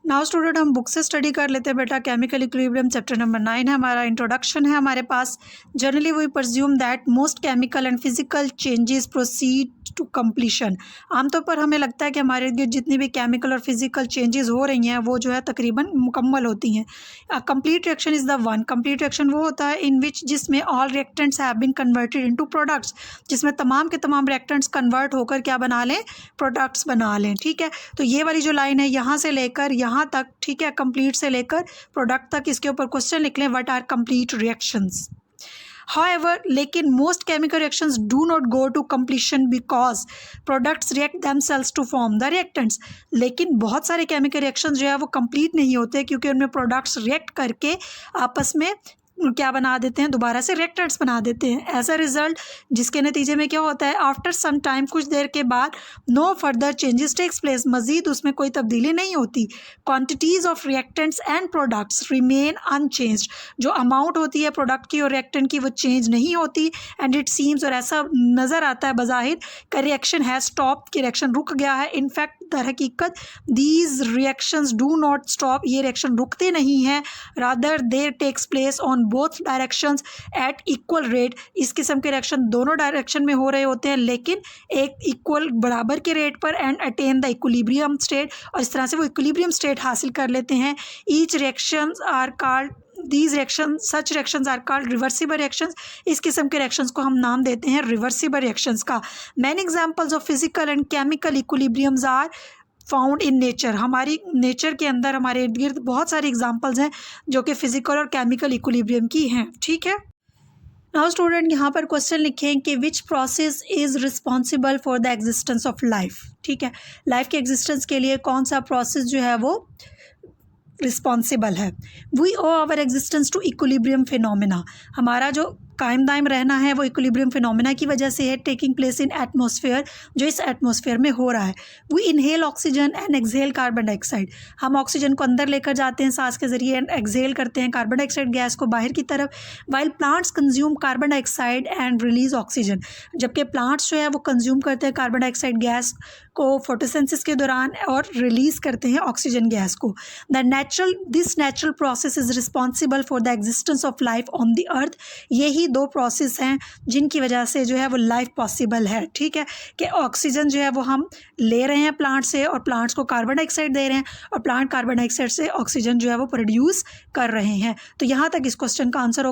Now student हम book से study कर लेते हैं बेटा। केमिकल इक्विलिब्रियम चैप्टर नंबर 9 है हमारा। इंट्रोडक्शन है हमारे पास। Generally we presume that most chemical and physical changes proceed to completion. आमतौर पर हमें लगता है कि हमारे इर्द गिर्द जितनी भी केमिकल और फिजिकल चेंजेस हो रही हैं वो जो है तकरीबन मुकम्मल होती हैं। Complete reaction is the one. Complete reaction वो होता है इन विच जिसमें all reactants have been converted into products, जिसमें तमाम के तमाम रिएक्टेंट्स कन्वर्ट होकर क्या बना लें, प्रोडक्ट्स बना लें। ठीक है, तो ये वाली जो लाइन है यहाँ से लेकर यहाँ तक, ठीक है, कंप्लीट से लेकर प्रोडक्ट तक, इसके ऊपर क्वेश्चन लिख लें what are complete reactions. However, लेकिन most chemical reactions do not go to completion because products react themselves to form the reactants। लेकिन बहुत सारे केमिकल रिएक्शंस जो है वो कंप्लीट नहीं होते क्योंकि उनमें प्रोडक्ट्स रिएक्ट करके आपस में क्या बना देते हैं, दोबारा से रिएक्टेंट्स बना देते हैं। एज अ रिजल्ट जिसके नतीजे में क्या होता है, आफ्टर सम टाइम, कुछ देर के बाद, no further changes takes place, मजीद उसमें कोई तब्दीली नहीं होती। Quantities of reactants and products remain unchanged. जो अमाउंट होती है प्रोडक्ट की और रिएक्टेंट की वो चेंज नहीं होती। एंड इट सीम्स, और ऐसा नज़र आता है बज़ाहिर का रिएक्शन हैज़ स्टॉप, कि रिएक्शन रुक गया है। इनफैक्ट दर हकीकत these reactions do not stop, ये रिएक्शन रुकते नहीं हैं। Rather there takes place on both directions at equal rate. इस किस्म के रिएक्शन दोनों डायरेक्शन में हो रहे होते हैं लेकिन एक इक्वल, बराबर के रेट पर, and attain the equilibrium state, और इस तरह से वो इक्विलिब्रियम स्टेट हासिल कर लेते हैं। Each reactions are called, these reaction, such reactions are called reversible reactions. इस किस्म के रिएक्शंस को हम नाम देते हैं रिवर्सिबल रिएक्शंस का। Many examples of physical and chemical equilibriums are found in nature. हमारी नेचर के अंदर, हमारे इर्द गिर्द बहुत सारी एग्जांपल्स हैं जो कि फिजिकल और केमिकल इक्विलिब्रियम की हैं। ठीक है, नाउ स्टूडेंट यहाँ पर क्वेश्चन लिखें कि which process is responsible for the existence of life. ठीक है, लाइफ के एग्जिस्टेंस के लिए कौन सा प्रोसेस जो है वो रिस्पॉन्सिबल है। We owe our existence to equilibrium phenomena. हमारा जो कायम दायम रहना है वो इक्विलिब्रियम फिनोमिना की वजह से है, टेकिंग प्लेस इन एटमॉस्फेयर, जो इस एटमॉस्फेयर में हो रहा है। We inhale oxygen and exhale carbon dioxide. हम ऑक्सीजन को अंदर लेकर जाते हैं सांस के जरिए एंड एक्सहेल करते हैं कार्बन डाइऑक्साइड गैस को बाहर की तरफ। While plants consume carbon dioxide and release oxygen. जबकि प्लांट्स जो है वो कंज्यूम करते हैं कार्बन डाइऑक्साइड गैस को फोटोसिंथेसिस के दौरान और रिलीज़ करते हैं ऑक्सीजन गैस को। This natural process is responsible for the existence of life on the earth. यही दो प्रोसेस हैं जिनकी वजह से जो है वो लाइफ पॉसिबल है। ठीक है, कि ऑक्सीजन जो है वो हम ले रहे हैं प्लांट से और प्लांट्स को कार्बन डाइऑक्साइड दे रहे हैं और प्लांट कार्बन डाइऑक्साइड से ऑक्सीजन जो है वो प्रोड्यूस कर रहे हैं। तो यहाँ तक इस क्वेश्चन का आंसर